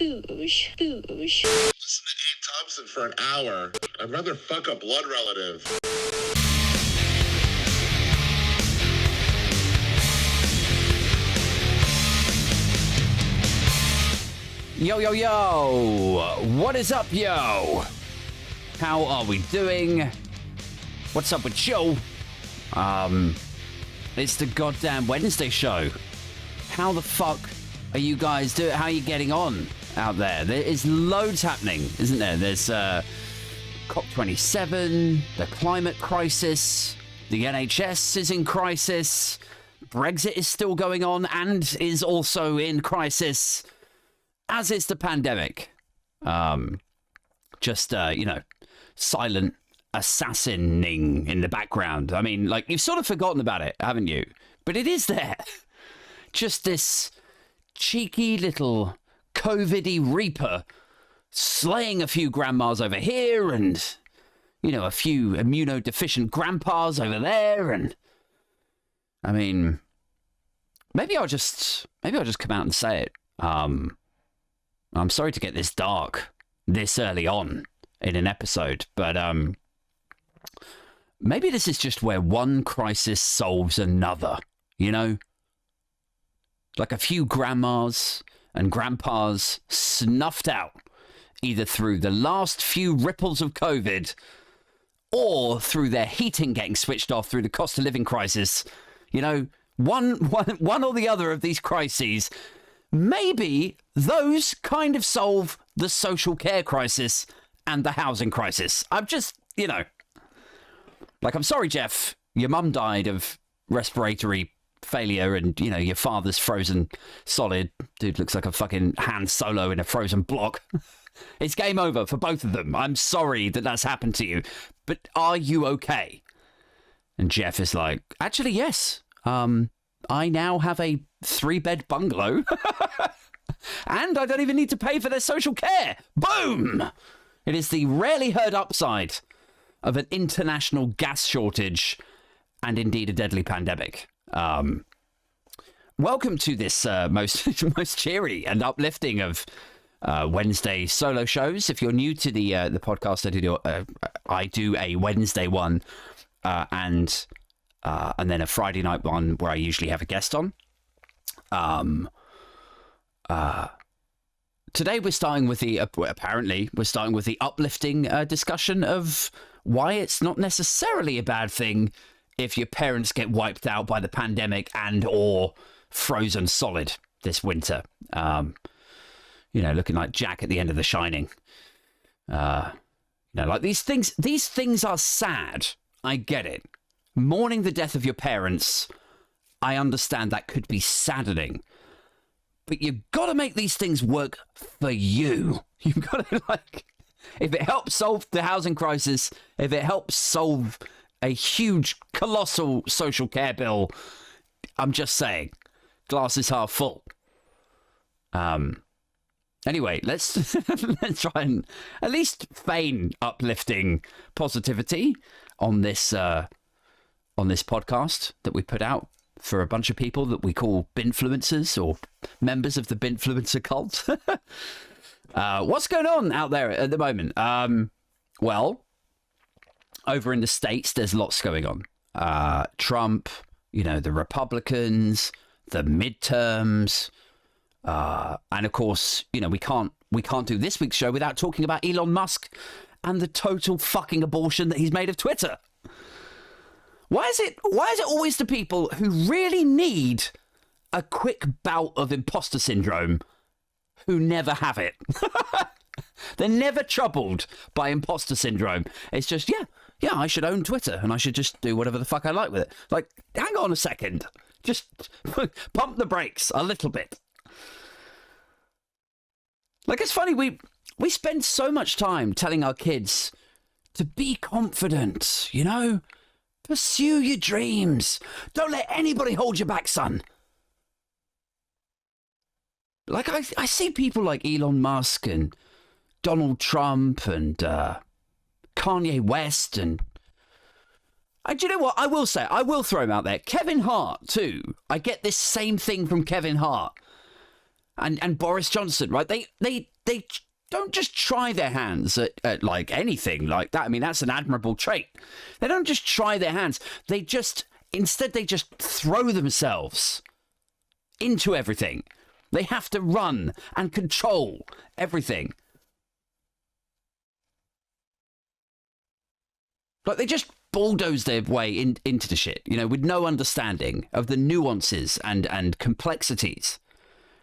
Boosh. Listen to Abe Thompson for an hour. I'd rather fuck a blood relative. Yo, yo, yo! What is up, yo? How are we doing? What's up with you? It's the goddamn Wednesday show. How the fuck are you guys doing? How are you getting on out there? There is loads happening, isn't there? There's COP27, the climate crisis, the NHS is in crisis, Brexit is still going on and is also in crisis, as is the pandemic. Silent assassinating in the background. I mean, like, you've sort of forgotten about it, haven't you? But it is there. Just this cheeky little COVID-y reaper slaying a few grandmas over here and, you know, a few immunodeficient grandpas over there. And I mean, maybe I'll just come out and say it. I'm sorry to get this dark this early on in an episode, but maybe this is just where one crisis solves another, you know? Like a few grandmas and grandpas snuffed out, either through the last few ripples of COVID or through their heating getting switched off through the cost of living crisis. You know, one or the other of these crises, maybe those kind of solve the social care crisis and the housing crisis. I'm just, you know, like, I'm sorry, Jeff, your mum died of respiratory failure and, you know, your father's frozen solid. Dude looks like a fucking Han Solo in a frozen block. It's game over for both of them. I'm sorry that that's happened to you, but are you okay? And Jeff is like, actually, yes. I now have a 3-bed bungalow and I don't even need to pay for their social care. Boom! It is the rarely heard upside of an international gas shortage and indeed a deadly pandemic. Welcome to this most cheery and uplifting of Wednesday solo shows. If you're new to the podcast, I do a Wednesday one and then a Friday night one where I usually have a guest on. Today we're starting with the uplifting discussion of why it's not necessarily a bad thing if your parents get wiped out by the pandemic and or frozen solid this winter. Looking like Jack at the end of The Shining. Like these things are sad. I get it. Mourning the death of your parents, I understand that could be saddening. But you've got to make these things work for you. You've got to, like, if it helps solve the housing crisis, if it helps solve a huge, colossal social care bill, I'm just saying, glass is half full. Anyway, let's try and at least feign uplifting positivity on this podcast that we put out for a bunch of people that we call binfluencers or members of the binfluencer cult. What's going on out there at the moment? Well, over in the States, there's lots going on. Trump, the Republicans, the midterms, and of course, we can't do this week's show without talking about Elon Musk and the total fucking abortion that he's made of Twitter. Why is it always the people who really need a quick bout of imposter syndrome who never have it? They're never troubled by imposter syndrome. It's just, yeah, I should own Twitter and I should just do whatever the fuck I like with it. Like, hang on a second. Just pump the brakes a little bit. Like, it's funny, we spend so much time telling our kids to be confident, Pursue your dreams. Don't let anybody hold you back, son. Like, I see people like Elon Musk and Donald Trump and Kanye West and... do you know what? I will throw him out there. Kevin Hart, too. I get this same thing from Kevin Hart. and Boris Johnson, right? They don't just try their hands at like anything like that. I mean, that's an admirable trait. They don't just try their hands. Instead, they just throw themselves into everything. They have to run and control everything. Like, they just bulldoze their way into the shit, you know, with no understanding of the nuances and complexities.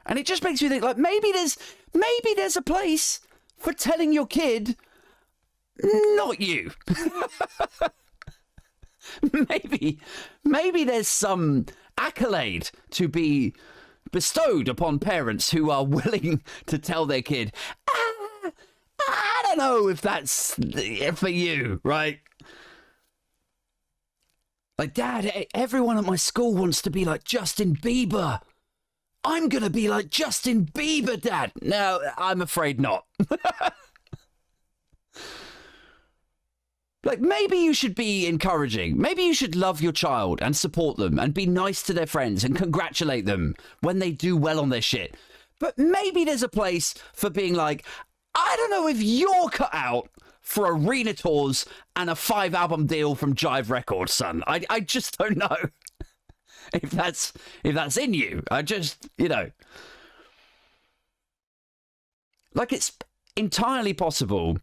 And it just makes me think, like, maybe there's a place for telling your kid, not you. maybe there's some accolade to be bestowed upon parents who are willing to tell their kid, I don't know if that's for you, right? Like, Dad, everyone at my school wants to be like Justin Bieber. I'm going to be like Justin Bieber, Dad. No, I'm afraid not. Like, maybe you should be encouraging. Maybe you should love your child and support them and be nice to their friends and congratulate them when they do well on their shit. But maybe there's a place for being like, I don't know if you're cut out for arena tours and a 5-album deal from Jive Records, son. I just don't know if that's in you. I just, you know. Like, it's entirely possible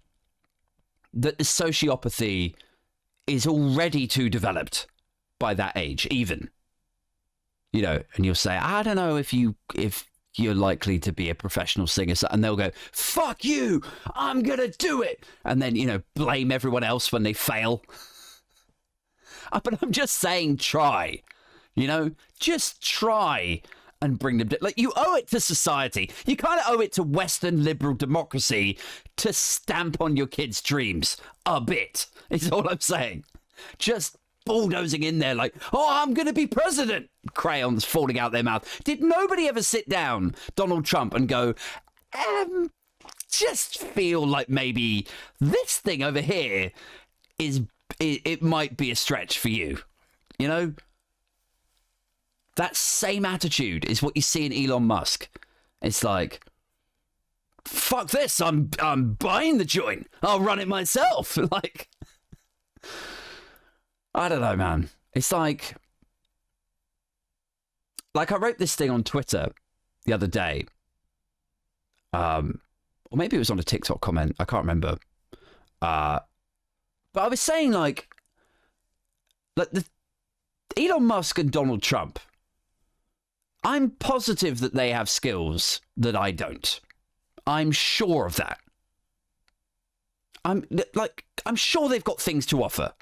that the sociopathy is already too developed by that age, even. You know, and you'll say, I don't know if you're likely to be a professional singer, and they'll go, fuck you, I'm gonna do it, and then, you know, blame everyone else when they fail. But I'm just saying, try, you know, just try and bring them, like, you owe it to society. You kind of owe it to Western liberal democracy to stamp on your kids' dreams a bit, is all I'm saying. Just bulldozing in there like, oh, I'm going to be president. Crayons falling out their mouth. Did nobody ever sit down, Donald Trump, and go, just feel like maybe this thing over here it might be a stretch for you, you know? That same attitude is what you see in Elon Musk. It's like, fuck this, I'm buying the joint. I'll run it myself. Like, I don't know, man. It's like I wrote this thing on Twitter the other day. Or maybe it was on a TikTok comment. I can't remember. But I was saying, like the Elon Musk and Donald Trump, I'm positive that they have skills that I don't. I'm sure of that. I'm sure they've got things to offer.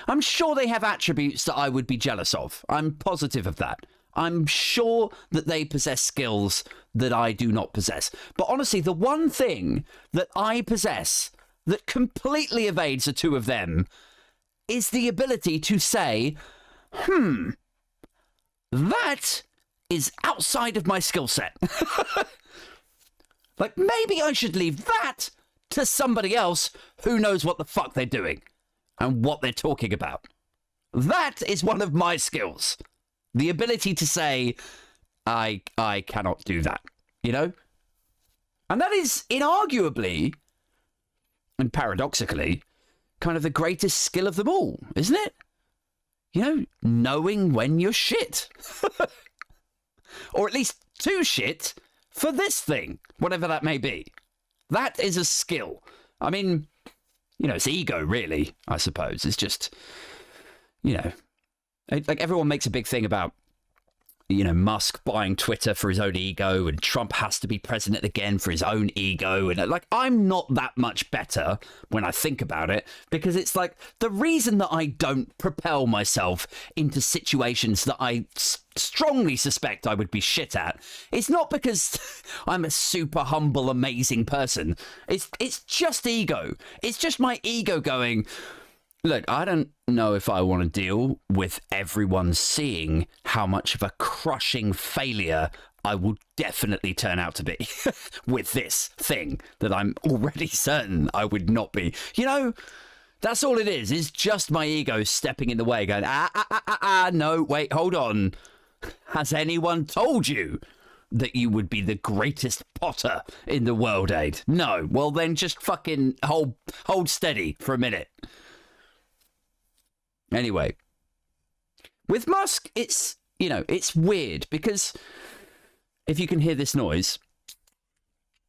I'm sure they have attributes that I would be jealous of. I'm positive of that. I'm sure that they possess skills that I do not possess. But honestly, the one thing that I possess that completely evades the two of them is the ability to say, that is outside of my skill set. Like, maybe I should leave that to somebody else who knows what the fuck they're doing and what they're talking about. That is one of my skills. The ability to say, I cannot do that, you know? And that is inarguably, and paradoxically, kind of the greatest skill of them all, isn't it? You know, knowing when you're shit. Or at least too shit for this thing, whatever that may be. That is a skill. I mean, you know, it's ego, really, I suppose. It's just, you know, like everyone makes a big thing about, you know, Musk buying Twitter for his own ego and Trump has to be president again for his own ego. And like, I'm not that much better when I think about it, because it's like the reason that I don't propel myself into situations that I strongly suspect I would be shit at, it's not because I'm a super humble, amazing person. It's just ego. It's just my ego going, look, I don't know if I want to deal with everyone seeing how much of a crushing failure I will definitely turn out to be with this thing that I'm already certain I would not be. You know, that's all it is. It's just my ego stepping in the way, going, no, wait, hold on. Has anyone told you that you would be the greatest potter in the world, Aid? No. Well, then just fucking hold steady for a minute. Anyway, with Musk, it's, you know, it's weird because if you can hear this noise,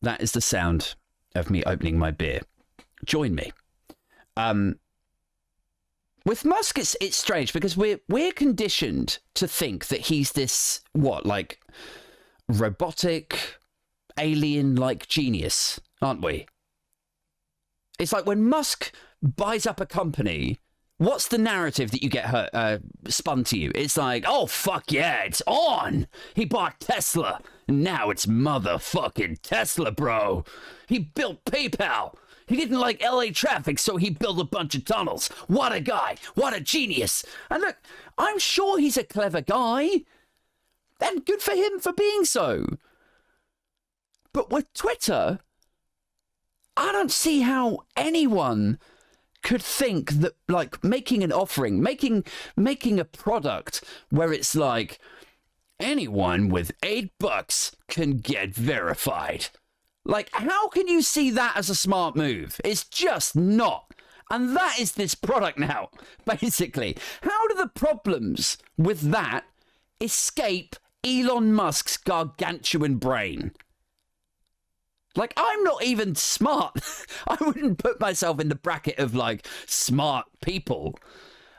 that is the sound of me opening my beer. Join me. With Musk, it's strange because we're conditioned to think that he's this, like robotic, alien-like genius, aren't we? It's like when Musk buys up a company, what's the narrative that you get spun to you? It's like, oh, fuck yeah, it's on. He bought Tesla. Now it's motherfucking Tesla, bro. He built PayPal. He didn't like LA traffic, so he built a bunch of tunnels. What a guy. What a genius. And look, I'm sure he's a clever guy. And good for him for being so. But with Twitter, I don't see how anyone could think that, like, making an offering, making a product where it's like, anyone with $8 can get verified. Like, how can you see that as a smart move? It's just not. And that is this product now, basically. How do the problems with that escape Elon Musk's gargantuan brain? Like, I'm not even smart. I wouldn't put myself in the bracket of, like, smart people.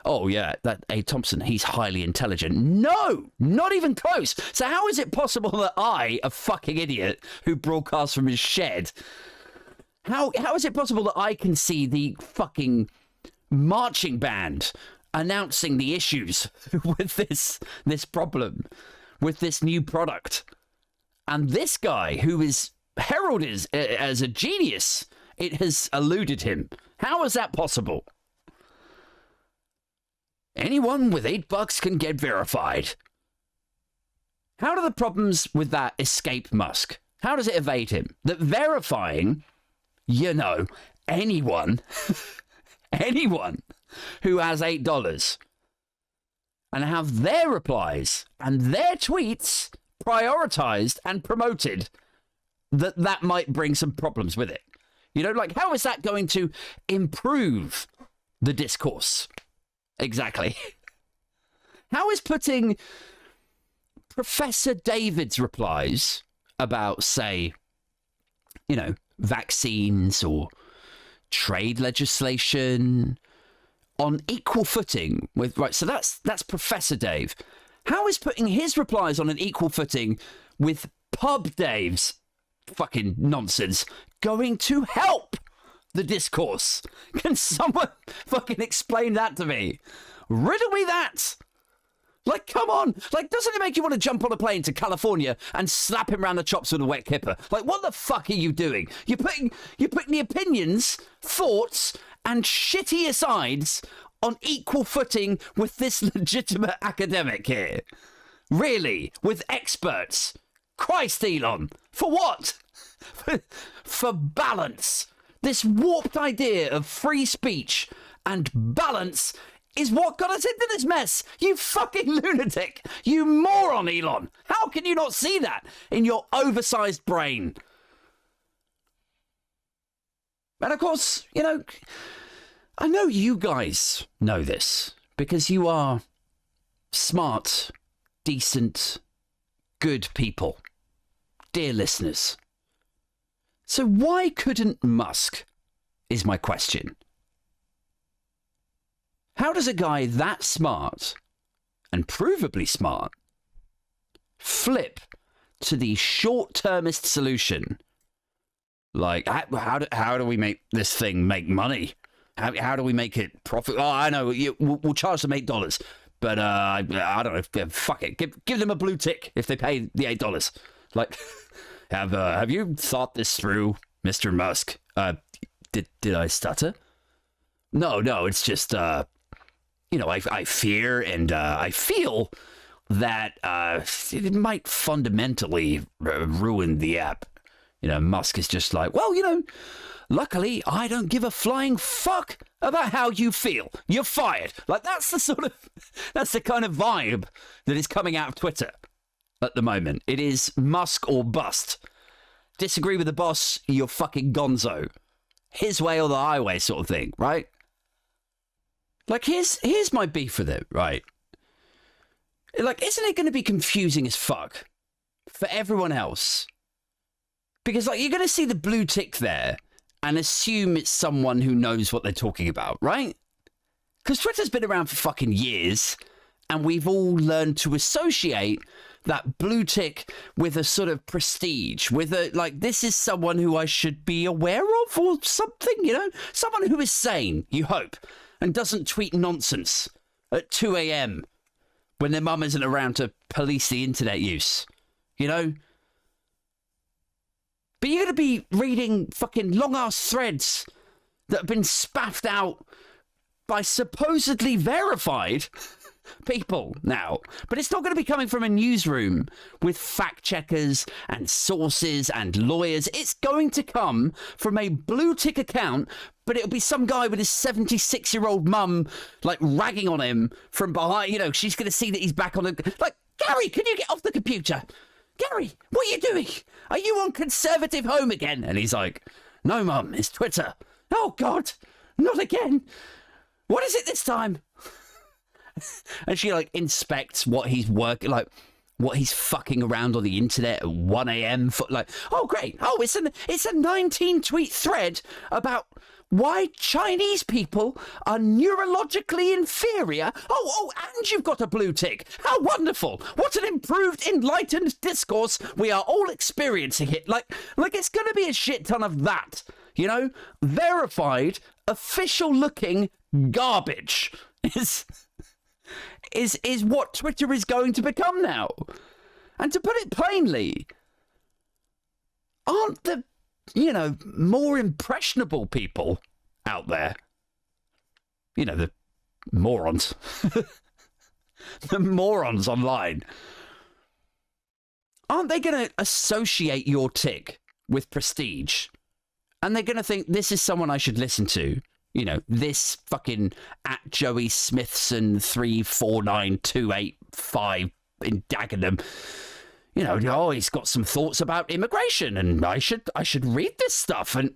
Oh, yeah, that Thompson, he's highly intelligent. No, not even close. So how is it possible that I, a fucking idiot who broadcasts from his shed, how is it possible that I can see the fucking marching band announcing the issues with this problem, with this new product? And this guy, who is heralded as a genius, it has eluded him. How is that possible? Anyone with $8 can get verified. How do the problems with that escape Musk? How does it evade him? That verifying, you know, anyone who has $8 and have their replies and their tweets prioritized and promoted, that might bring some problems with it. You know, like, how is that going to improve the discourse? Exactly. How is putting Professor David's replies about, say, you know, vaccines or trade legislation on equal footing with, right, so that's Professor Dave. How is putting his replies on an equal footing with Pub Dave's fucking nonsense going to help the discourse? Can someone fucking explain that to me? Riddle me that. Like, come on. Like, doesn't it make you want to jump on a plane to California and slap him around the chops with a wet kipper? Like, what the fuck are you doing? You're putting the opinions, thoughts, and shitty asides on equal footing with this legitimate academic here. Really? With experts? Christ, Elon. For what? For balance. This warped idea of free speech and balance is what got us into this mess. You fucking lunatic. You moron, Elon. How can you not see that in your oversized brain? And of course, you know, I know you guys know this because you are smart, decent, good people. Dear listeners. So why couldn't Musk, is my question. How does a guy that smart, and provably smart, flip to the short-termist solution? Like, how do we make this thing make money? How do we make it profit? Oh, I know, we'll charge them $8, but I don't know, fuck it. Give them a blue tick if they pay the $8. Like, have you thought this through, Mr. Musk? Did I stutter? No, it's just, you know, I fear and I feel that it might fundamentally ruin the app. You know, Musk is just like, well, you know, luckily I don't give a flying fuck about how you feel. You're fired. Like, that's the kind of vibe that is coming out of Twitter. at the moment. It is Musk or bust. Disagree with the boss, you're fucking gonzo. His way or the highway sort of thing, right? Like, here's my beef with it, right? Like, isn't it going to be confusing as fuck for everyone else? Because, like, you're going to see the blue tick there and assume it's someone who knows what they're talking about, right? Because Twitter's been around for fucking years, and we've all learned to associate that blue tick with a sort of prestige, with a, like, this is someone who I should be aware of or something, you know? Someone who is sane, you hope, and doesn't tweet nonsense at 2 a.m. when their mum isn't around to police the internet use, you know? But you're going to be reading fucking long-ass threads that have been spaffed out by supposedly verified people now. But it's not going to be coming from a newsroom with fact-checkers and sources and lawyers. It's going to come from a blue-tick account, but it'll be some guy with his 76-year-old mum, like, ragging on him from behind. You know, she's going to see that he's back on the... Like, Gary, can you get off the computer? Gary, what are you doing? Are you on Conservative Home again? And he's like, no, Mum, it's Twitter. Oh, God, not again. What is it this time? And she, like, inspects what he's working, like, what he's fucking around on the internet at 1 a.m. Like, oh, great. Oh, it's a 19-tweet thread about why Chinese people are neurologically inferior. Oh, and you've got a blue tick. How wonderful. What an improved, enlightened discourse we are all experiencing it. Like it's going to be a shit ton of that, you know? Verified, official-looking garbage is what Twitter is going to become now. And to put it plainly, aren't the, you know, more impressionable people out there, you know, the morons, the morons online, aren't they going to associate your tick with prestige? And they're going to think, this is someone I should listen to. You know, this fucking at Joey Smithson 349285 in Dagenham. You know, oh, he's got some thoughts about immigration, and I should read this stuff, and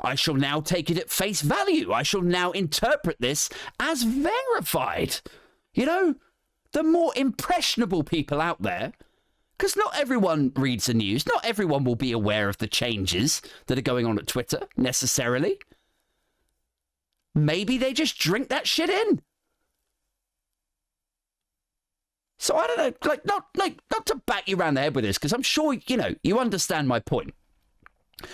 I shall now take it at face value. I shall now interpret this as verified. You know, the more impressionable people out there, because not everyone reads the news. Not everyone will be aware of the changes that are going on at Twitter, necessarily. Maybe they just drink that shit in. So I don't know, not to bat you around the head with this, because I'm sure, you know, you understand my point.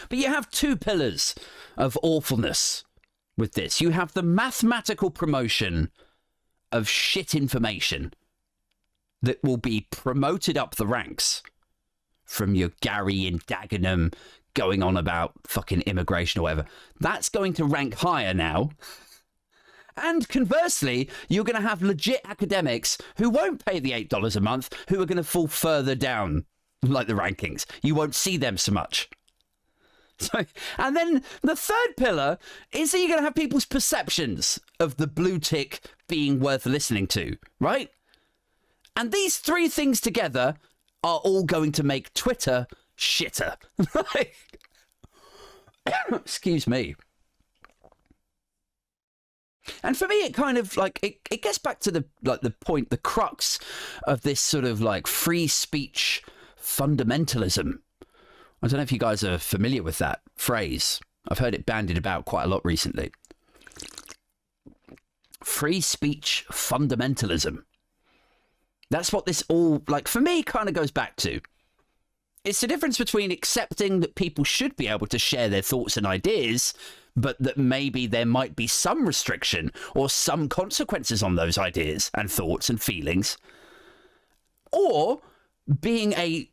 But you have two pillars of awfulness with this. You have the mathematical promotion of shit information that will be promoted up the ranks from your Gary in Dagenham going on about fucking immigration or whatever. That's going to rank higher now. And conversely, you're going to have legit academics who won't pay the $8 a month, who are going to fall further down, like the rankings. You won't see them so much. So, and then the third pillar is that you're going to have people's perceptions of the blue tick being worth listening to, right? And these three things together are all going to make Twitter shitter. Excuse me. And for me, it kind of like it gets back to the point, the crux of this sort of like free speech fundamentalism. I don't know if you guys are familiar with that phrase. I've heard it bandied about quite a lot recently. Free speech fundamentalism. That's what this all, like, for me, kind of goes back to. It's the difference between accepting that people should be able to share their thoughts and ideas, but that maybe there might be some restriction or some consequences on those ideas and thoughts and feelings, or being a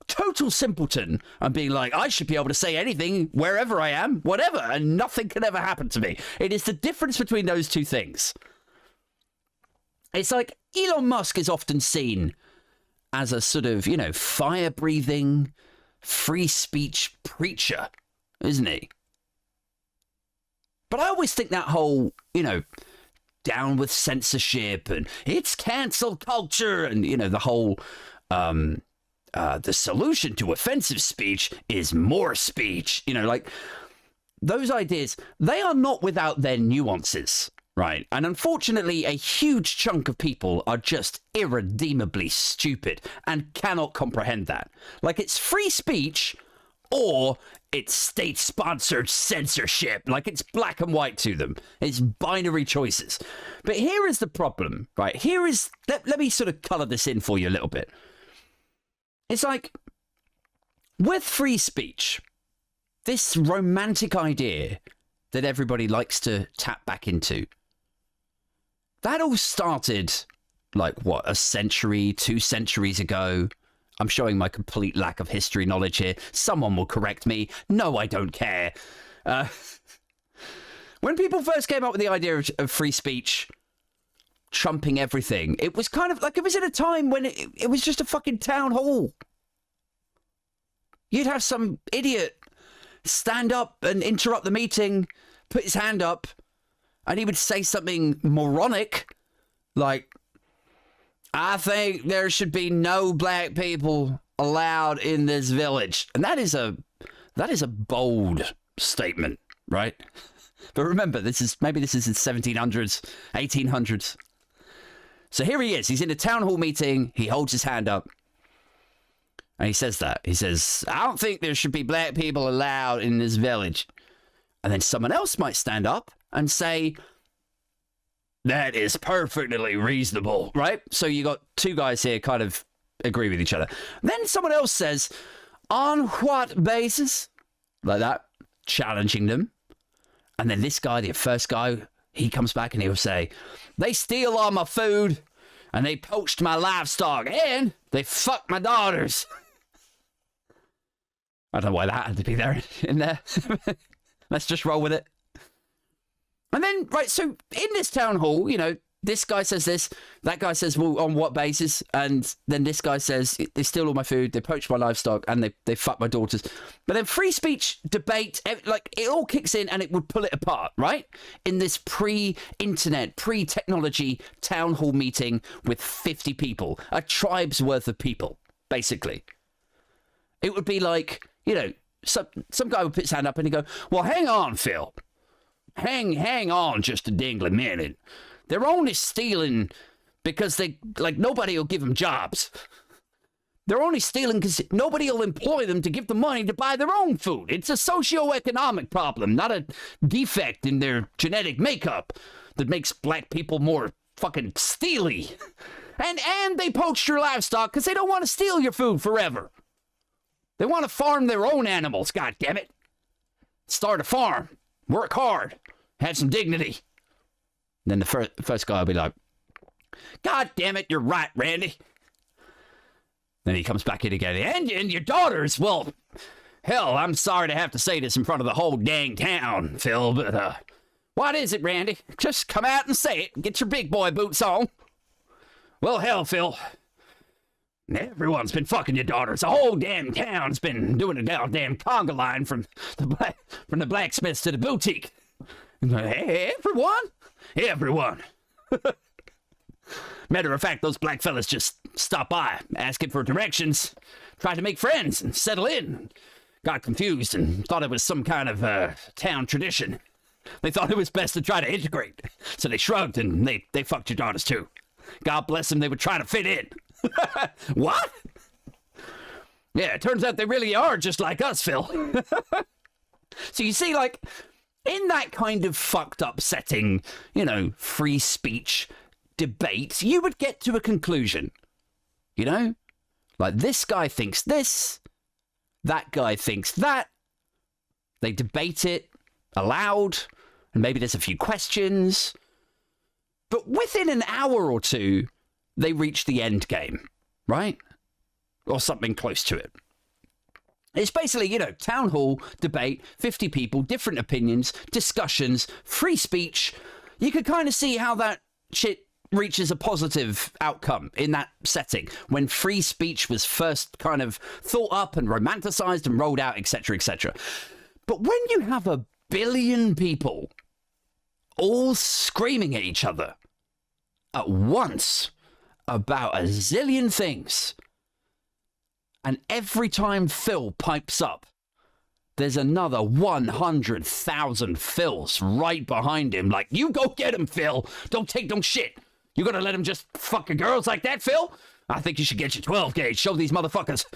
total simpleton and being like, I should be able to say anything wherever I am, whatever, and nothing can ever happen to me. It is the difference between those two things. It's like Elon Musk is often seen as a sort of, you know, fire-breathing, free speech preacher, isn't he? But I always think that whole, you know, down with censorship and it's cancel culture and, you know, the whole the solution to offensive speech is more speech. You know, like those ideas, they are not without their nuances, right? And unfortunately, a huge chunk of people are just irredeemably stupid and cannot comprehend that. Like, it's free speech or it's state-sponsored censorship. Like, it's black and white to them. It's binary choices. But here is the problem, right? Here is... Let me sort of colour this in for you a little bit. It's like, with free speech, this romantic idea that everybody likes to tap back into, that all started, like, what, a century, 2 centuries ago? I'm showing my complete lack of history knowledge here. Someone will correct me. No, I don't care. When people first came up with the idea of free speech trumping everything, it was kind of like, it was at a time when it was just a fucking town hall. You'd have some idiot stand up and interrupt the meeting, put his hand up, and he would say something moronic, like, I think there should be no black people allowed in this village. And that is a bold statement, right? But remember, this is in 1700s, 1800s. So here he is. He's in a town hall meeting. He holds his hand up. And he says that. He says, I don't think there should be black people allowed in this village. And then someone else might stand up and say, that is perfectly reasonable, right? So you got 2 guys here kind of agree with each other. Then someone else says, on what basis? Like that, challenging them. And then this guy, the first guy, he comes back and he'll say, they steal all my food and they poached my livestock and they fucked my daughters. I don't know why that had to be there in there. Let's just roll with it. And then, right, so in this town hall, you know, this guy says this, that guy says, well, on what basis? And then this guy says, they steal all my food, they poach my livestock, and they fuck my daughters. But then free speech debate, like, it all kicks in and it would pull it apart, right? In this pre-internet, pre-technology town hall meeting with 50 people, a tribe's worth of people, basically. It would be like, you know, some guy would put his hand up and he'd go, well, hang on, Phil. Hang on just a dingling minute. They're only stealing because nobody will give them jobs. They're only stealing because nobody will employ them to give them money to buy their own food. It's a socio-economic problem, not a defect in their genetic makeup that makes black people more fucking steely. And they poached your livestock because they don't want to steal your food forever. They want to farm their own animals, goddammit. Start a farm. Work hard. Have some dignity. Then the first guy will be like, God damn it, you're right, Randy. Then he comes back in again. And your daughters, well, hell, I'm sorry to have to say this in front of the whole dang town, Phil, but what is it, Randy? Just come out and say it. Get your big boy boots on. Well, hell, Phil. Everyone's been fucking your daughters. The whole damn town's been doing a goddamn conga line from the blacksmiths to the boutique. Hey, everyone. Matter of fact, those black fellas just stopped by, asking for directions, tried to make friends and settle in. Got confused and thought it was some kind of town tradition. They thought it was best to try to integrate. So they shrugged and they fucked your daughters too. God bless them, they were trying to fit in. What? Yeah, it turns out they really are just like us, Phil. So you see, like, in that kind of fucked up setting, you know, free speech debate, you would get to a conclusion. You know? Like, this guy thinks this, that guy thinks that. They debate it aloud, and maybe there's a few questions. But within an hour or two, they reach the end game, right? Or something close to it. It's basically, you know, town hall, debate, 50 people, different opinions, discussions, free speech. You could kind of see how that shit reaches a positive outcome in that setting when free speech was first kind of thought up and romanticized and rolled out, etc., etc. But when you have 1 billion people all screaming at each other at once about a zillion things, And every time Phil pipes up, there's another 100,000 Phils right behind him. Like, you go get him, Phil. Don't take no shit. You gonna let him just fuck girls like that, Phil? I think you should get your 12 gauge. Show these motherfuckers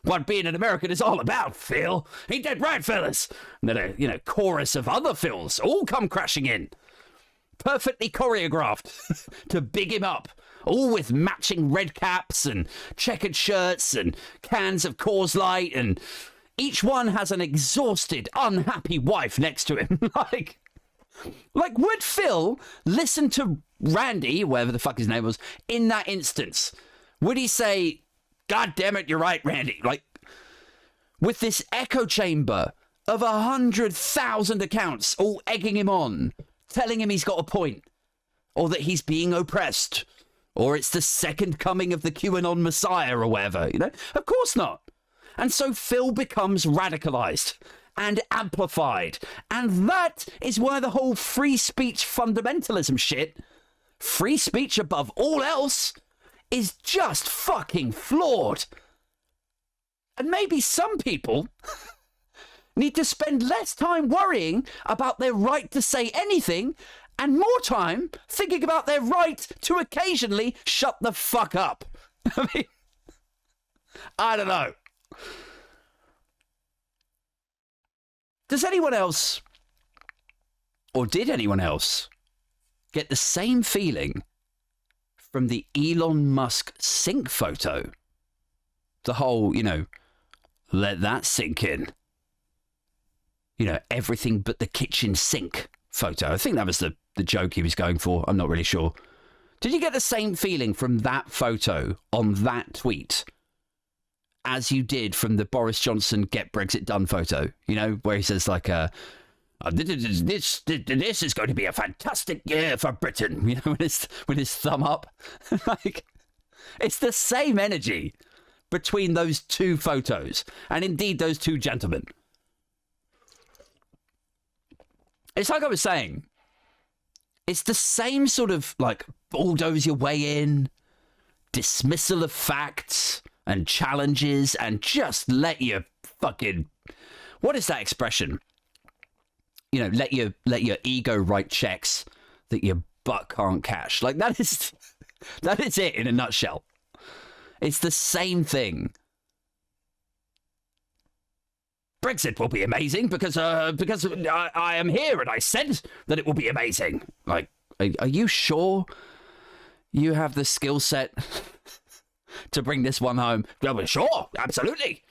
what being an American is all about, Phil. Ain't that right, fellas? And then a chorus of other Phils all come crashing in. Perfectly choreographed to big him up. All with matching red caps and checkered shirts and cans of Coors Light, and each one has an exhausted, unhappy wife next to him. Like, would Phil listen to Randy, whatever the fuck his name was, in that instance? Would he say, God damn it, you're right, Randy? Like, with this echo chamber of 100,000 accounts all egging him on, telling him he's got a point, or that he's being oppressed, or it's the second coming of the QAnon Messiah or whatever, Of course not. And so Phil becomes radicalized and amplified. And that is why the whole free speech fundamentalism shit, free speech above all else, is just fucking flawed. And maybe some people need to spend less time worrying about their right to say anything and more time thinking about their right to occasionally shut the fuck up. I mean, I don't know. Does anyone else, or did anyone else, get the same feeling from the Elon Musk sink photo? The whole, let that sink in. Everything but the kitchen sink photo. I think that was the joke he was going for. I'm not really sure. Did you get the same feeling from that photo on that tweet as you did from the Boris Johnson get Brexit done photo? Where he says this is going to be a fantastic year for Britain. With his thumb up. It's the same energy between those two photos, and indeed those two gentlemen. It's like I was saying, it's the same sort of bulldoze your way in, dismissal of facts and challenges, and just let your fucking, what is that expression? Let your ego write checks that your butt can't cash. That is it in a nutshell. It's the same thing. Brexit will be amazing because I am here and I said that it will be amazing. Are you sure you have the skill set to bring this one home? Well, sure, absolutely.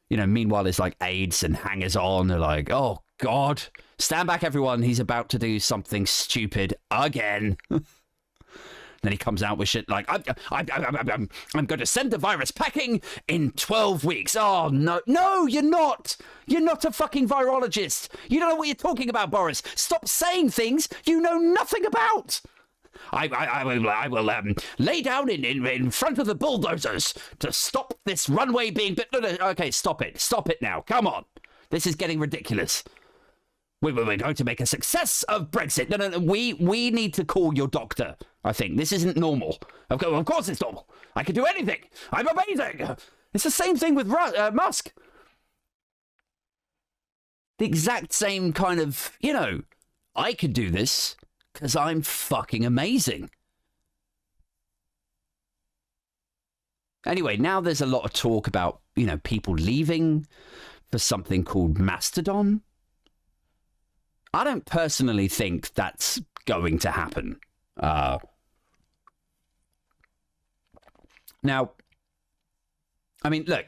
Meanwhile, it's aides and hangers-on are like, oh, God, stand back, everyone. He's about to do something stupid again. Then he comes out with shit like, I'm going to send the virus packing in 12 weeks. Oh, no. No, you're not. You're not a fucking virologist. You don't know what you're talking about, Boris. Stop saying things you know nothing about. I will lay down in front of the bulldozers to stop this runway being... No, okay, stop it. Stop it now. Come on. This is getting ridiculous. We're going to make a success of Brexit. No. We need to call your doctor, I think. This isn't normal. Of course it's normal. I can do anything. I'm amazing. It's the same thing with Musk. The exact same kind of, I could do this because I'm fucking amazing. Anyway, now there's a lot of talk about, people leaving for something called Mastodon. I don't personally think that's going to happen. Now, I mean, look,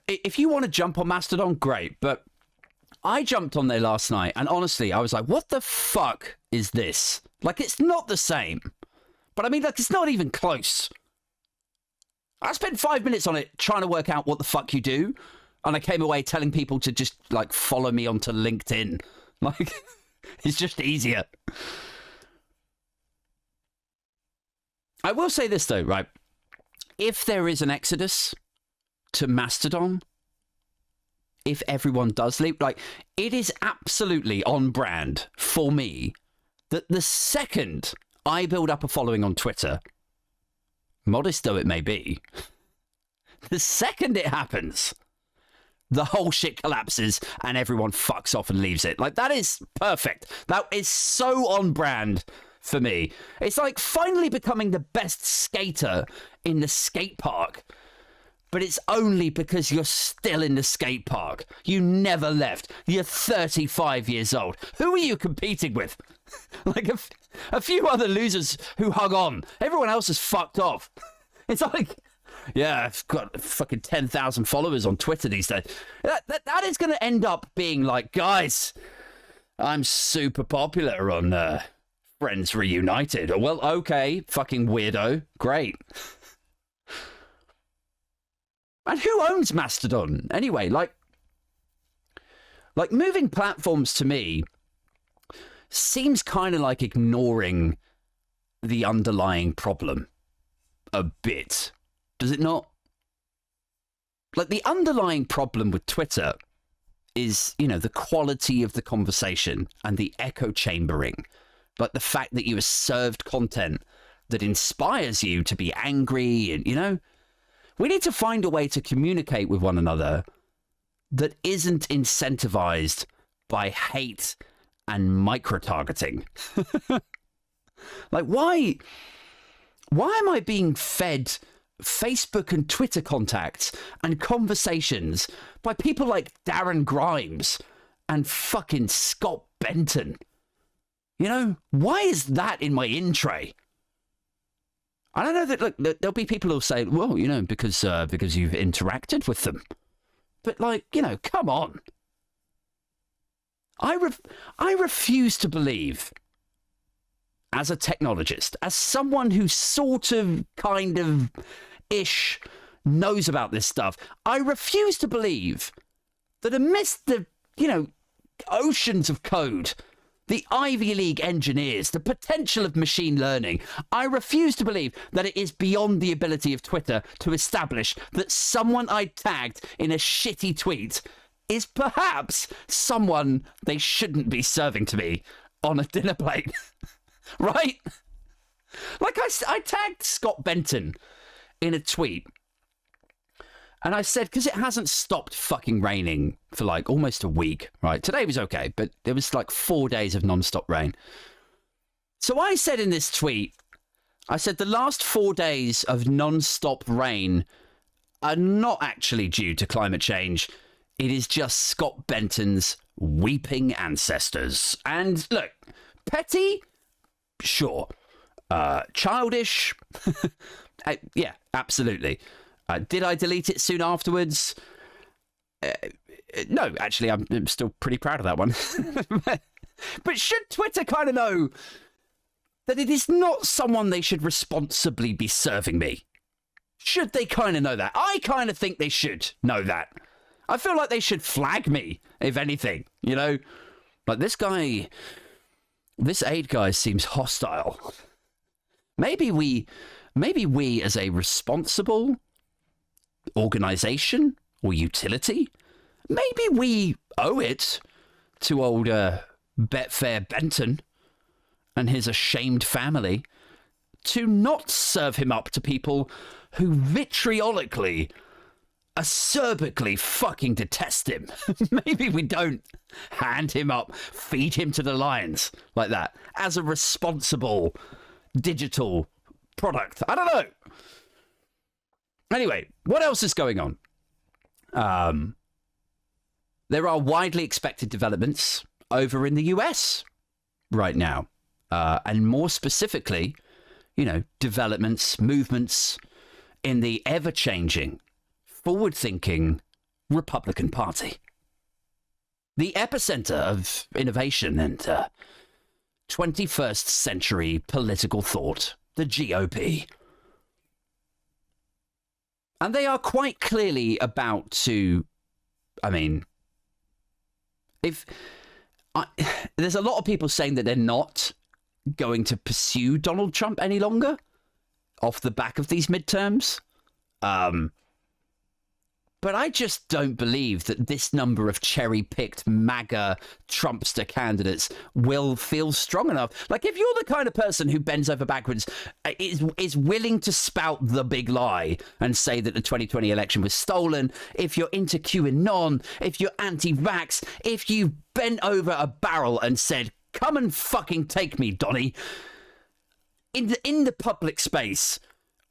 if you want to jump on Mastodon, great, but I jumped on there last night, and honestly, I was like, what the fuck is this? It's not the same. But I mean, it's not even close. I spent 5 minutes on it trying to work out what the fuck you do, and I came away telling people to just, follow me onto LinkedIn. It's just easier. I will say this, though, right? If there is an exodus to Mastodon, if everyone does leave, it is absolutely on brand for me that the second I build up a following on Twitter, modest though it may be, The second it happens, the whole shit collapses and everyone fucks off and leaves it. Like, that is perfect. That is so on brand for me. It's like finally becoming the best skater in the skate park. But it's only because you're still in the skate park. You never left. You're 35 years old. Who are you competing with? Like a few other losers who hung on. Everyone else has fucked off. It's like, yeah, I've got fucking 10,000 followers on Twitter these days. That is going to end up being like, guys, I'm super popular on Friends Reunited. Well, okay, fucking weirdo. Great. And who owns Mastodon anyway? Like moving platforms to me seems kind of like ignoring the underlying problem a bit. Does it not? Like, the underlying problem with Twitter is, you know, the quality of the conversation and the echo chambering. Like the fact that you are served content that inspires you to be angry and, you know, we need to find a way to communicate with one another that isn't incentivized by hate and micro-targeting. Like, why am I being fed Facebook and Twitter contacts and conversations by people like Darren Grimes and fucking Scott Benton? You know, why is that in my in-tray? I don't know that, look, there'll be people who'll say, well, you know, because you've interacted with them. But, like, you know, come on. I refuse to believe, as a technologist, as someone who sort of, kind of, ish knows about this stuff, I refuse to believe that amidst the, you know, oceans of code, the Ivy League engineers, the potential of machine learning, I refuse to believe that it is beyond the ability of Twitter to establish that someone I tagged in a shitty tweet is perhaps someone they shouldn't be serving to me on a dinner plate. Right? Like, I tagged Scott Benton in a tweet. And I said, because it hasn't stopped fucking raining for like almost a week, right? Today was okay, but there was like 4 days of non-stop rain. So I said in this tweet, I said the last 4 days of non-stop rain are not actually due to climate change. It is just Scott Benton's weeping ancestors. And look, petty, sure. Childish, yeah, absolutely. Did I delete it soon afterwards? No, actually, I'm still pretty proud of that one. But should Twitter kind of know that it is not someone they should responsibly be serving me? Should they kind of know that? I kind of think they should know that. I feel like they should flag me, if anything, you know? Like, this aid guy seems hostile. Maybe we as a responsible organization or utility, maybe we owe it to old Betfair Benton and his ashamed family to not serve him up to people who vitriolically, acerbically fucking detest him. Maybe we don't hand him up, feed him to the lions like that as a responsible digital product. I don't know. Anyway, what else is going on? There are widely expected developments over in the US right now. And more specifically, you know, developments, movements in the ever-changing, forward-thinking Republican Party. The epicenter of innovation and 21st century political thought, the GOP. And they are quite clearly about to, I mean, there's a lot of people saying that they're not going to pursue Donald Trump any longer off the back of these midterms. But But I just don't believe that this number of cherry-picked MAGA Trumpster candidates will feel strong enough. Like, if you're the kind of person who bends over backwards, is willing to spout the big lie and say that the 2020 election was stolen, if you're into QAnon, if you're anti-vax, if you bent over a barrel and said, come and fucking take me, Donny, in the public space,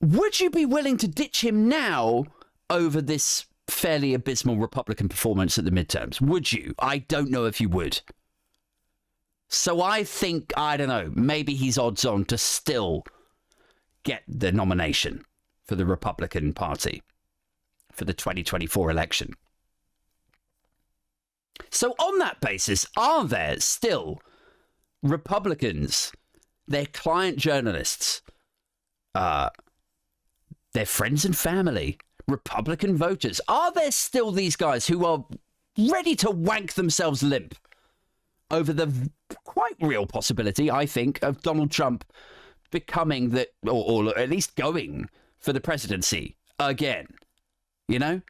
would you be willing to ditch him now over this fairly abysmal Republican performance at the midterms? Would you? I don't know if you would. So I think, I don't know, maybe he's odds on to still get the nomination for the Republican Party for the 2024 election. So on that basis, are there still Republicans, their client journalists, their friends and family, Republican voters, are there still these guys who are ready to wank themselves limp over the quite real possibility, I think, of Donald Trump becoming the, or at least going for the presidency again? You know?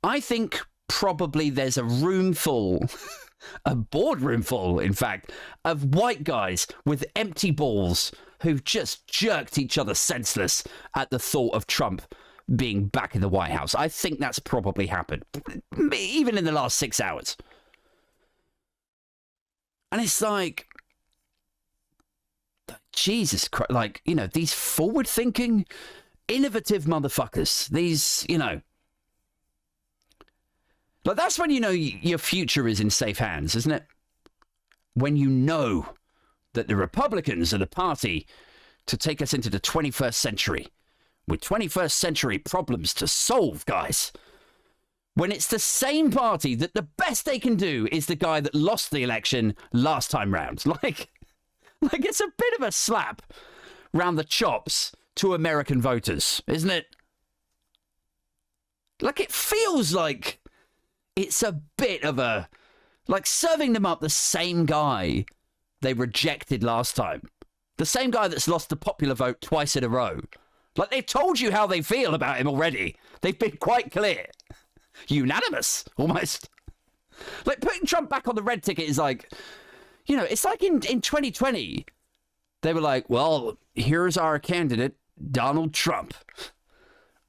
I think probably there's a room full, a boardroom full, in fact, of white guys with empty balls who've just jerked each other senseless at the thought of Trump being back in the White House. I think that's probably happened, even in the last 6 hours. And it's like, Jesus Christ, like, you know, these forward-thinking, innovative motherfuckers, these, you know, like, that's when you know your future is in safe hands, isn't it? When you know that the Republicans are the party to take us into the 21st century with 21st century problems to solve, guys. When it's the same party that the best they can do is the guy that lost the election last time round. Like it's a bit of a slap round the chops to American voters, isn't it? Like, it feels like it's a bit of a, like, serving them up the same guy they rejected last time. The same guy that's lost the popular vote twice in a row. Like, they've told you how they feel about him already. They've been quite clear. Unanimous, almost. Like, putting Trump back on the red ticket is like, you know, it's like in 2020, they were like, well, here's our candidate, Donald Trump.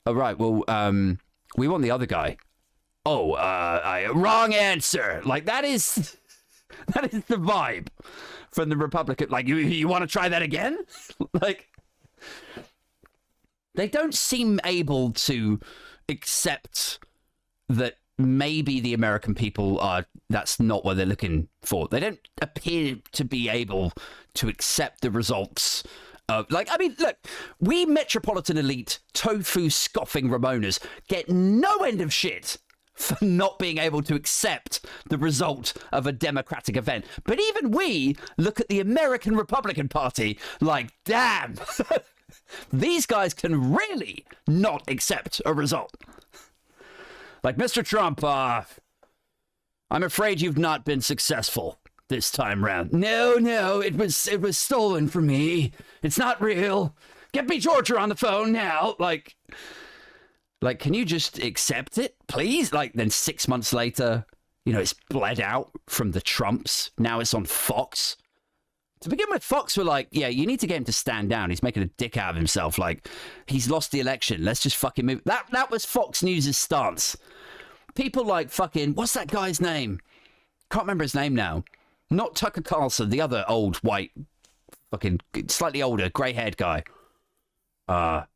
Oh, right, well, we want the other guy. Oh, wrong answer. Like, that is the vibe from the Republican. Like, you want to try that again? Like, they don't seem able to accept that maybe the American people are, that's not what they're looking for. They don't appear to be able to accept the results of, like, I mean, look, we metropolitan elite, tofu scoffing Ramonas get no end of shit for not being able to accept the result of a democratic event. But even we look at the American Republican Party like, damn, these guys can really not accept a result. Like, Mr. Trump, I'm afraid you've not been successful this time round. No, it was stolen from me. It's not real. Get me Georgia on the phone now. Like, can you just accept it, please? Like, then 6 months later, you know, it's bled out from the Trumps. Now it's on Fox. To begin with, Fox were like, yeah, you need to get him to stand down. He's making a dick out of himself. Like, he's lost the election. Let's just fucking move. That was Fox News' stance. People like fucking, what's that guy's name? Can't remember his name now. Not Tucker Carlson, the other old, white, fucking, slightly older, grey-haired guy. Fanahy?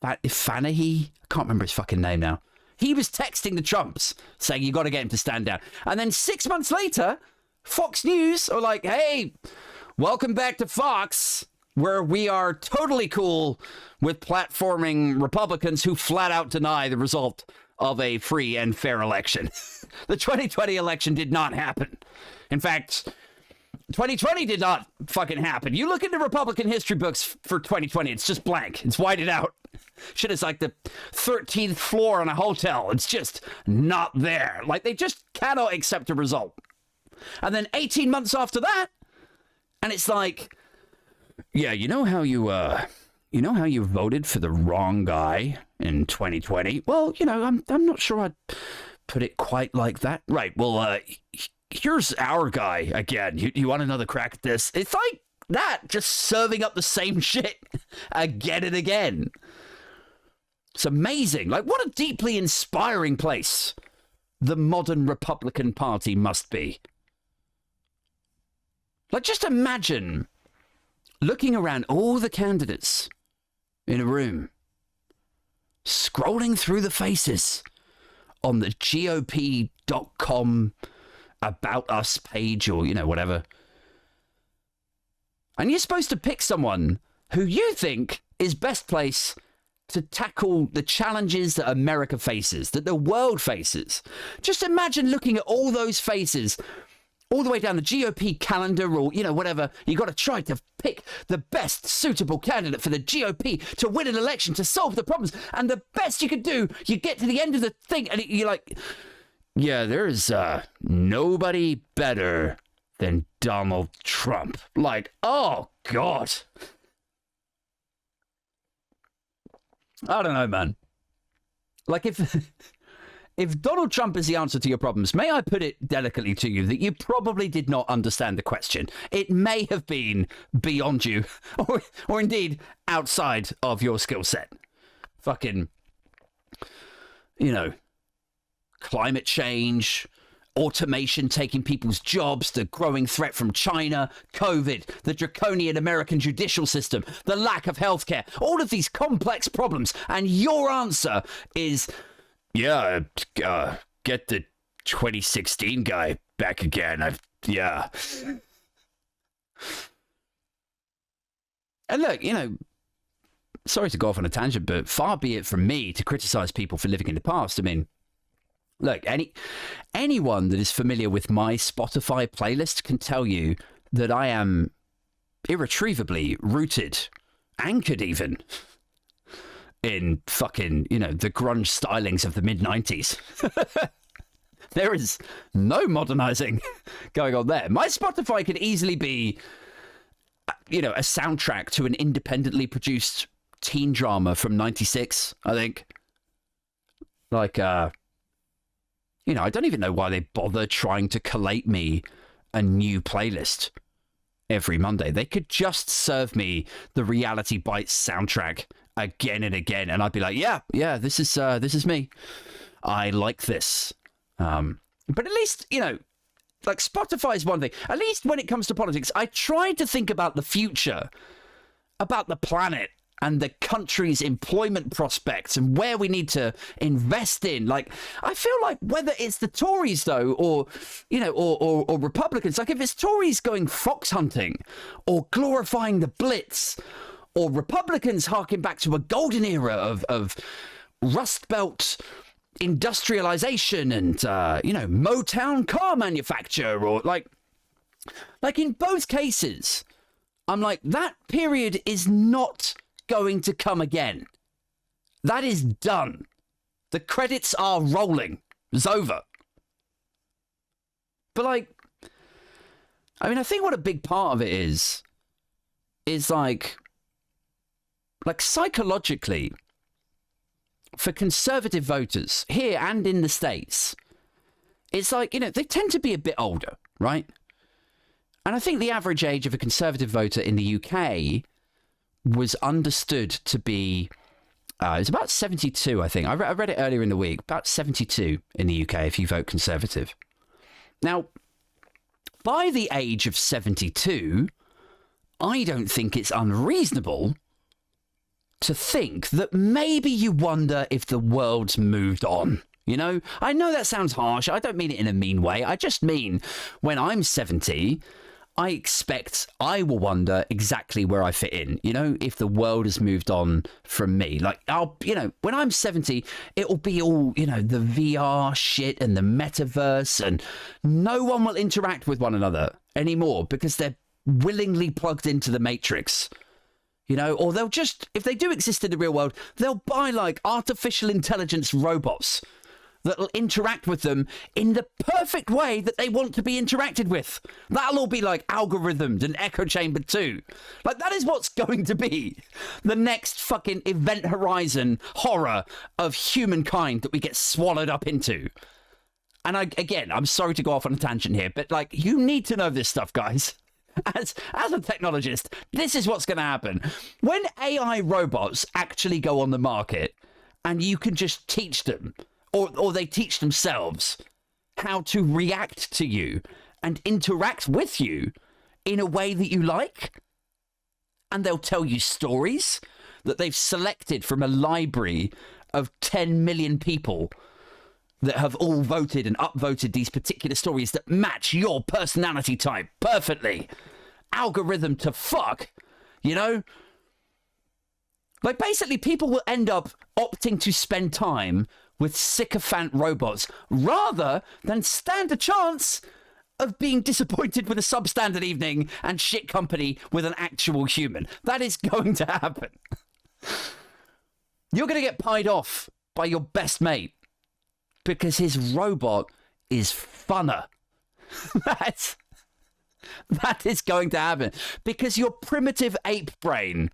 I can't remember his fucking name now. He was texting the Trumps saying, you got to get him to stand down. And then 6 months later, Fox News are like, hey, welcome back to Fox, where we are totally cool with platforming Republicans who flat out deny the result of a free and fair election. The 2020 election did not happen. In fact, 2020 did not fucking happen. You look into Republican history books for 2020, it's just blank. It's whited out. Shit is like the 13th floor on a hotel. It's just not there. Like, they just cannot accept a result. And then 18 months after that, and it's like, yeah, you know how you you know how you voted for the wrong guy in 2020? Well, you know, I'm not sure I'd put it quite like that. Right. Well, here's our guy again. You want another crack at this? It's like that, just serving up the same shit again and again. It's amazing. Like, what a deeply inspiring place the modern Republican Party must be. Like, just imagine looking around all the candidates in a room, scrolling through the faces on the GOP.com About Us page, or, you know, whatever. And you're supposed to pick someone who you think is best placed to tackle the challenges that America faces, that the world faces. Just imagine looking at all those faces all the way down the GOP calendar, or, you know, whatever. You got to try to pick the best suitable candidate for the GOP to win an election, to solve the problems. And the best you could do, you get to the end of the thing and you're like, yeah, there's nobody better than Donald Trump. Like, oh, God. I don't know, man. Like, if Donald Trump is the answer to your problems, may I put it delicately to you that you probably did not understand the question. It may have been beyond you, or indeed outside of your skill set. Fucking, you know, climate change, automation taking people's jobs, the growing threat from China, COVID, the draconian American judicial system, the lack of healthcare, all of these complex problems. And your answer is, yeah, get the 2016 guy back again. Yeah. And look, you know, sorry to go off on a tangent, but far be it from me to criticize people for living in the past. I mean, look, anyone that is familiar with my Spotify playlist can tell you that I am irretrievably rooted, anchored even, in fucking, you know, the grunge stylings of the mid-90s. There is no modernizing going on there. My Spotify could easily be, you know, a soundtrack to an independently produced teen drama from 96, I think. Like, you know, I don't even know why they bother trying to collate me a new playlist every Monday. They could just serve me the Reality Bites soundtrack again and again, and I'd be like, yeah, this is me. I like this. But at least, you know, like, Spotify is one thing. At least when it comes to politics, I try to think about the future, about the planet and the country's employment prospects and where we need to invest in. Like, I feel like whether it's the Tories, though, or, you know, or Republicans, like, if it's Tories going fox hunting or glorifying the Blitz, or Republicans harking back to a golden era of Rust Belt industrialization and, you know, Motown car manufacture, or like in both cases, I'm like, that period is not going to come again. That is done. The credits are rolling. It's over. But, like, I mean, I think what a big part of it is like psychologically, for conservative voters here and in the States, it's like, you know, they tend to be a bit older, right? And I think the average age of a conservative voter in the UK was understood to be, it's about 72, I think. I read it earlier in the week, about 72 in the UK if you vote Conservative. Now, by the age of 72, I don't think it's unreasonable to think that maybe you wonder if the world's moved on. You know, I know that sounds harsh. I don't mean it in a mean way. I just mean when I'm 70, I expect I will wonder exactly where I fit in, you know, if the world has moved on from me. Like, you know, when I'm 70, it'll be all, you know, the VR shit and the metaverse, and no one will interact with one another anymore because they're willingly plugged into the Matrix, you know, or they'll just, if they do exist in the real world, they'll buy like artificial intelligence robots that'll interact with them in the perfect way that they want to be interacted with. That'll all be like algorithmed and echo chamber too. Like, that is what's going to be the next fucking event horizon horror of humankind that we get swallowed up into. And I'm sorry to go off on a tangent here, but like, you need to know this stuff, guys. As a technologist, this is what's going to happen. When AI robots actually go on the market and you can just teach them, or they teach themselves how to react to you and interact with you in a way that you like, and they'll tell you stories that they've selected from a library of 10 million people that have all voted and upvoted these particular stories that match your personality type perfectly. Algorithm to fuck, you know? Like, basically, people will end up opting to spend time with sycophant robots rather than stand a chance of being disappointed with a substandard evening and shit company with an actual human. That is going to happen. You're going to get pied off by your best mate because his robot is funner. That is going to happen because your primitive ape brain,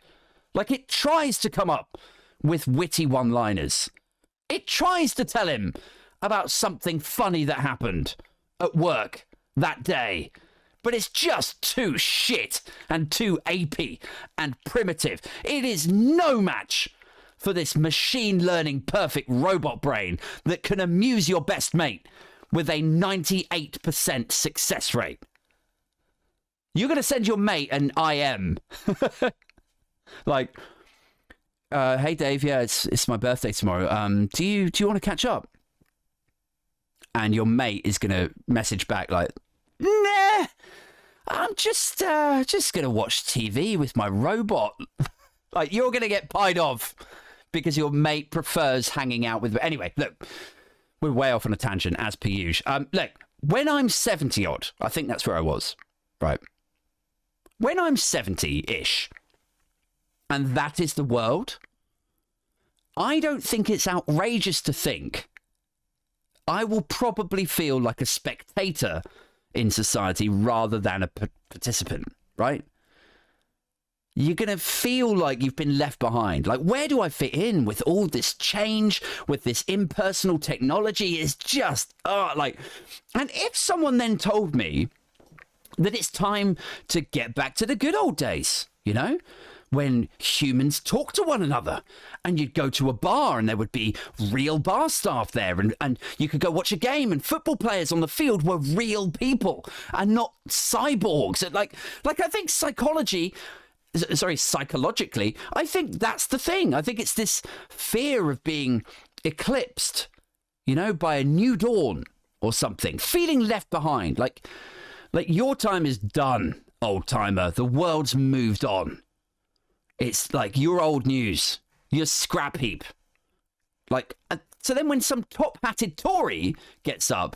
like, it tries to come up with witty one-liners. It tries to tell him about something funny that happened at work that day, but it's just too shit and too apey and primitive. It is no match for this machine learning perfect robot brain that can amuse your best mate with a 98% success rate. You're going to send your mate an IM. Like, hey Dave, yeah, it's my birthday tomorrow. Do you want to catch up? And your mate is going to message back like, nah, I'm just going to watch TV with my robot. Like, you're going to get pied off because your mate prefers hanging out with... Anyway, look, we're way off on a tangent, as per usual. Look, when I'm 70 odd, I think that's where I was, right? When I'm 70-ish, and that is the world, I don't think it's outrageous to think I will probably feel like a spectator in society rather than a participant, right? You're going to feel like you've been left behind. Like, where do I fit in with all this change, with this impersonal technology? It's just, and if someone then told me that it's time to get back to the good old days, you know, when humans talk to one another and you'd go to a bar and there would be real bar staff there and you could go watch a game and football players on the field were real people and not cyborgs. Like I think psychologically, I think that's the thing. I think it's this fear of being eclipsed, you know, by a new dawn or something, feeling left behind. Like your time is done, old timer. The world's moved on. It's like you're old news. You're scrap heap. Like, so then when some top-hatted Tory gets up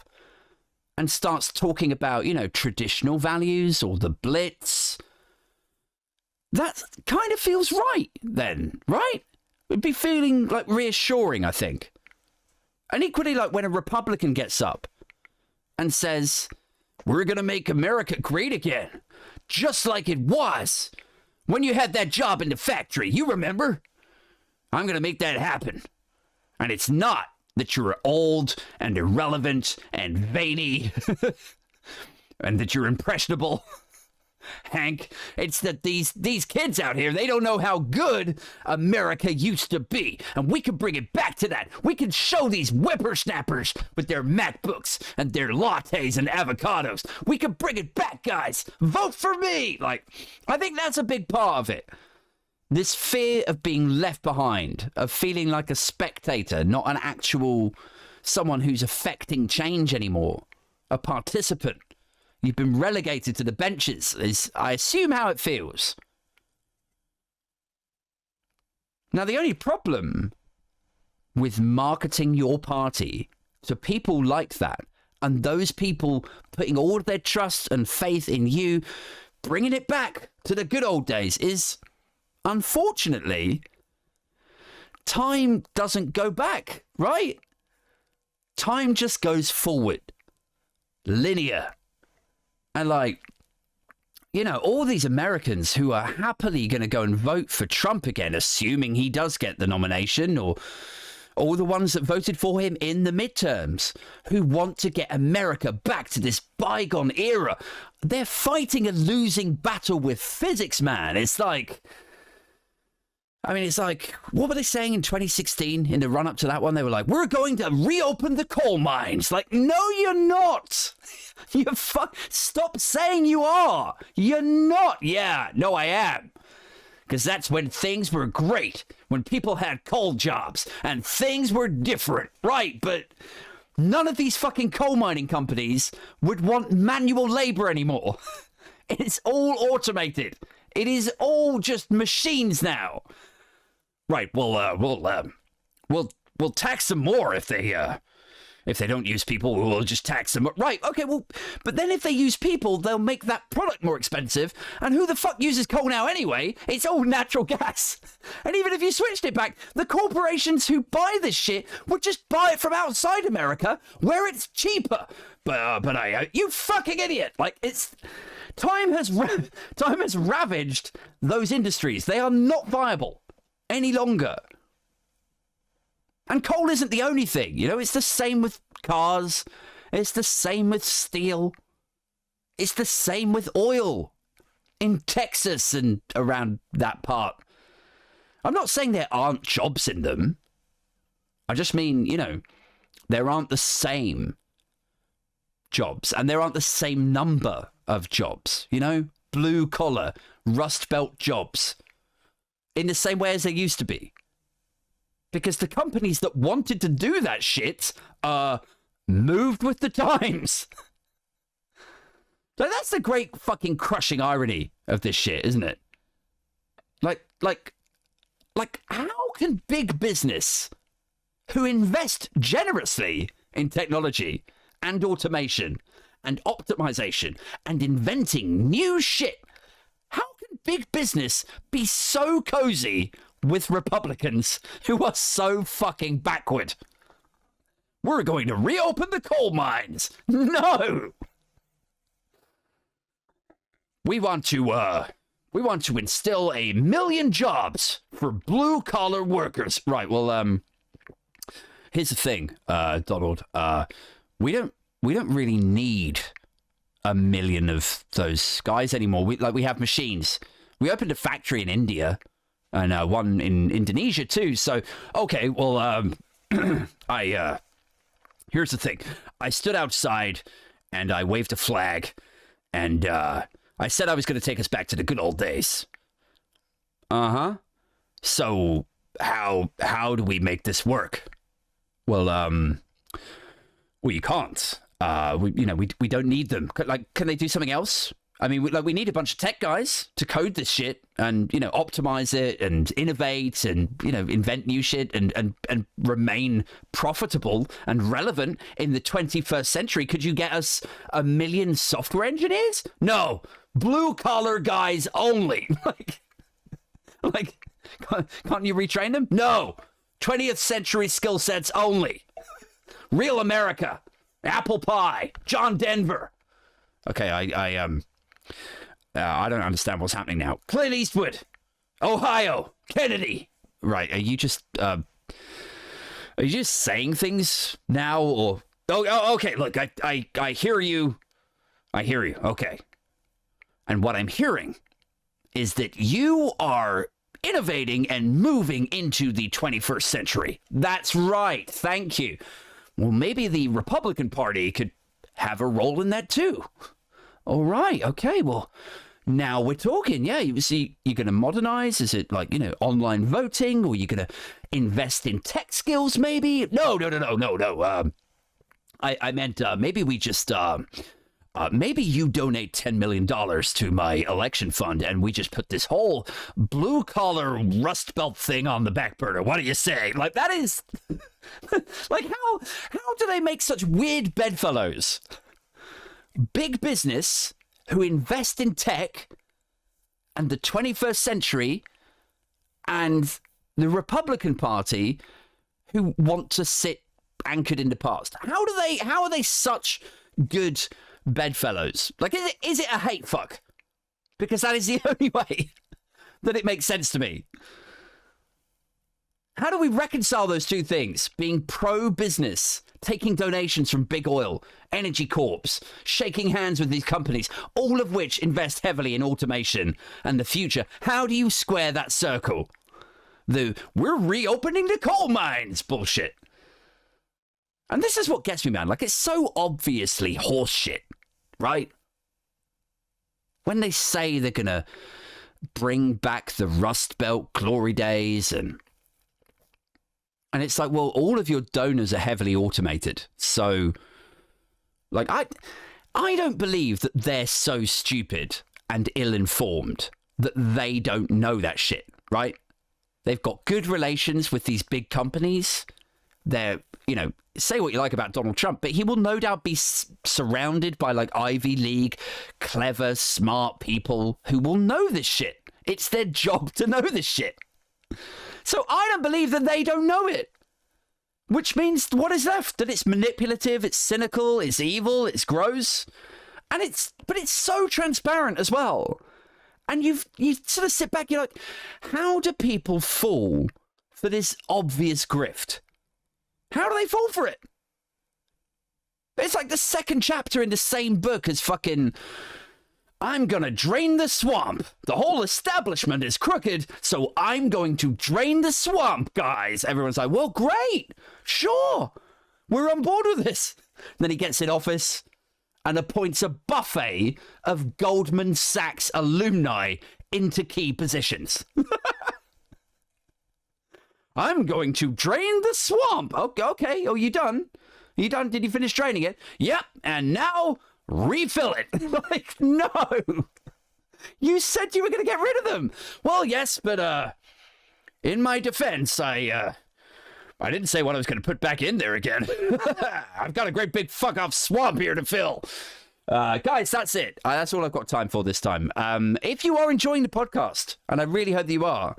and starts talking about, you know, traditional values or the Blitz, that kind of feels right then, right? It'd be feeling like reassuring, I think. And equally, like when a Republican gets up and says, we're going to make America great again, just like it was when you had that job in the factory. You remember? I'm going to make that happen. And it's not that you're old and irrelevant and veiny and that you're impressionable, Hank. It's that these kids out here, they don't know how good America used to be. And we can bring it back to that. We can show these whippersnappers with their MacBooks and their lattes and avocados. We can bring it back, guys. Vote for me. Like, I think that's a big part of it. This fear of being left behind, of feeling like a spectator, not an actual someone who's affecting change anymore, a participant. You've been relegated to the benches, is, I assume, how it feels. Now, the only problem with marketing your party to people like that, and those people putting all of their trust and faith in you, bringing it back to the good old days, is, unfortunately, time doesn't go back, right? time just goes forward, linear. And like, you know, all these Americans who are happily going to go and vote for Trump again, assuming he does get the nomination, or all the ones that voted for him in the midterms, who want to get America back to this bygone era. They're fighting a losing battle with physics, man. It's like, I mean, it's like, what were they saying in 2016 in the run up to that one? They were like, we're going to reopen the coal mines. Like, no, you're not. Stop saying you are. You're not. Yeah, no, I am. Because that's when things were great, when people had coal jobs and things were different. Right, but none of these fucking coal mining companies would want manual labor anymore. It's all automated. It is all just machines now. Right, we'll tax them more if they don't use people. We'll just tax them. Right, okay, well, but then if they use people, they'll make that product more expensive. And who the fuck uses coal now anyway? It's all natural gas. And even if you switched it back, the corporations who buy this shit would just buy it from outside America where it's cheaper. But you fucking idiot! Like, it's time has ravaged those industries. They are not viable any longer. And coal isn't the only thing, you know, it's the same with cars, it's the same with steel, it's the same with oil in Texas and around that part. I'm not saying there aren't jobs in them. I just mean, you know, there aren't the same jobs and there aren't the same number of jobs, you know, blue collar, rust belt jobs in the same way as there used to be. Because the companies that wanted to do that shit moved with the times. So that's the great fucking crushing irony of this shit, isn't it? Like, how can big business who invest generously in technology and automation and optimization and inventing new shit, how can big business be so cozy with Republicans who are so fucking backward? We're going to reopen the coal mines. No. We want to instill 1 million jobs for blue collar workers. Right. Well, here's the thing, Donald. We don't really need 1 million of those guys anymore. We have machines. We opened a factory in India. And one in Indonesia, too. So, okay, well, here's the thing. I stood outside, and I waved a flag, and I said I was going to take us back to the good old days. Uh-huh. So, how do we make this work? Well, you can't. We don't need them. Like, can they do something else? I mean, we need a bunch of tech guys to code this shit and, you know, optimize it and innovate and, you know, invent new shit and remain profitable and relevant in the 21st century. Could you get us 1 million software engineers? No, blue collar guys only. like, can't you retrain them? No, 20th century skill sets only. Real America, apple pie, John Denver. Okay, I don't understand what's happening now. Clint Eastwood, Ohio, Kennedy. Right? Are you just saying things now, or okay? Look, I hear you. I hear you. Okay. And what I'm hearing is that you are innovating and moving into the 21st century. That's right. Thank you. Well, maybe the Republican Party could have a role in that too. All right. Okay. Well, now we're talking. Yeah. You see, you're going to modernize. Is it like, you know, online voting, or you're going to invest in tech skills? Maybe. No. I meant maybe we just maybe you donate $10 million to my election fund, and we just put this whole blue collar Rust Belt thing on the back burner. What do you say? Like, that is like, how do they make such weird bedfellows? Big business who invest in tech and the 21st century, and the Republican Party who want to sit anchored in the past. How are they such good bedfellows? Like, is it a hate fuck? Because that is the only way that it makes sense to me. How do we reconcile those two things? Being pro-business, taking donations from big oil, energy corps, shaking hands with these companies, all of which invest heavily in automation and the future. How do you square that circle? We're reopening the coal mines bullshit. And this is what gets me, man. Like, it's so obviously horseshit, right? When they say they're going to bring back the Rust Belt glory days and it's like, well, all of your donors are heavily automated. So, like, I don't believe that they're so stupid and ill-informed that they don't know that shit, right? They've got good relations with these big companies. They're, you know, say what you like about Donald Trump, but he will no doubt be surrounded by, like, Ivy League, clever, smart people who will know this shit. It's their job to know this shit. So I don't believe that they don't know it. Which means what is left? That it's manipulative, it's cynical, it's evil, it's gross. But it's so transparent as well. And you sort of sit back, you're like, how do people fall for this obvious grift? How do they fall for it? It's like the second chapter in the same book as fucking, I'm going to drain the swamp. The whole establishment is crooked, so I'm going to drain the swamp, guys. Everyone's like, well, great. Sure. We're on board with this. Then he gets in office and appoints a buffet of Goldman Sachs alumni into key positions. I'm going to drain the swamp. Okay. Oh, you done? You done? Did you finish draining it? Yep. And now refill it. Like, no. You said you were going to get rid of them. Well, yes, but in my defense, I didn't say what I was going to put back in there again. I've got a great big fuck off swamp here to fill. Guys, that's it. That's all I've got time for this time. If you are enjoying the podcast, and I really hope that you are,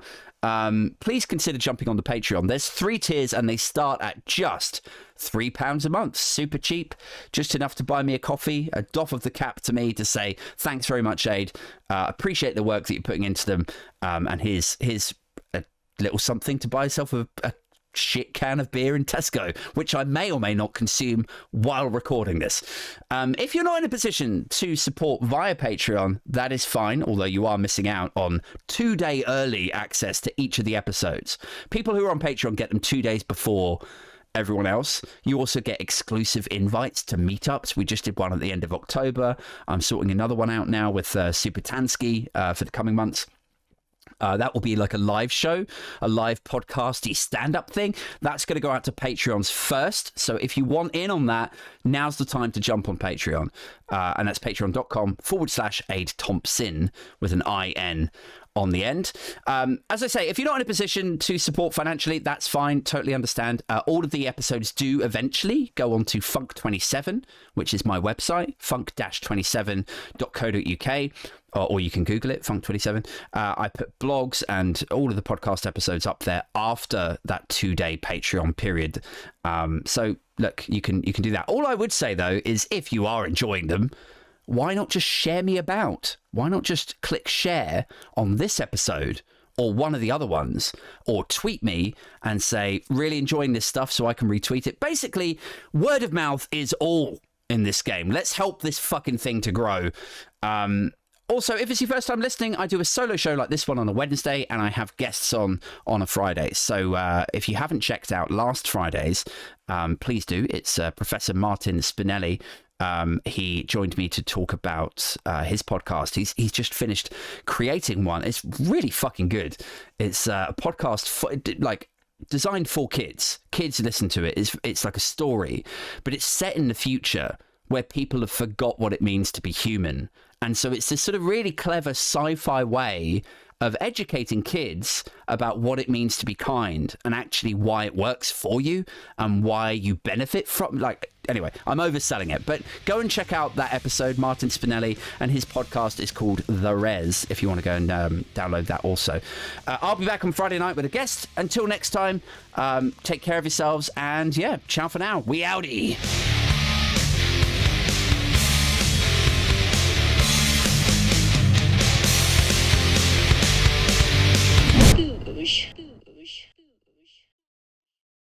please consider jumping on the Patreon. There's 3 tiers and they start at just £3 a month. Super cheap, just enough to buy me a coffee, a doff of the cap to me to say thanks very much, Aid. Appreciate the work that you're putting into them. And here's a little something to buy yourself a shit can of beer in Tesco, which I may or may not consume while recording this. If you're not in a position to support via Patreon, that is fine, although you are missing out on 2-day early access to each of the episodes. People who are on Patreon get them 2 days before everyone else. You also get exclusive invites to meetups. We just did one at the end of October. I'm sorting another one out now with Super Tansky for the coming months. That will be like a live show, a live podcasty stand-up thing. That's going to go out to Patreons first. So if you want in on that, now's the time to jump on Patreon. And that's patreon.com/Aid Thompsin with an IN on the end. As I say, if you're not in a position to support financially, that's fine. Totally understand. All of the episodes do eventually go on to Funk27, which is my website, funk-27.co.uk. Or you can Google it, Funk27. I put blogs and all of the podcast episodes up there after that 2-day Patreon period. So look, you can do that. All I would say though is if you are enjoying them, why not just share me about? Why not just click share on this episode or one of the other ones, or tweet me and say, really enjoying this stuff so I can retweet it. Basically, word of mouth is all in this game. Let's help this fucking thing to grow. Also, if it's your first time listening, I do a solo show like this one on a Wednesday, and I have guests on a Friday. So if you haven't checked out last Friday's, please do. It's Professor Martin Spinelli. He joined me to talk about his podcast. He's just finished creating one. It's really fucking good. It's a podcast designed for kids. Kids listen to it. It's like a story, but it's set in the future where people have forgot what it means to be human And so it's this sort of really clever sci-fi way of educating kids about what it means to be kind and actually why it works for you and why you benefit from, like, anyway, I'm overselling it, but go and check out that episode. Martin Spinelli, and his podcast is called The Res, if you want to go and download that also. I'll be back on Friday night with a guest. Until next time, take care of yourselves, and yeah, ciao for now. We outie.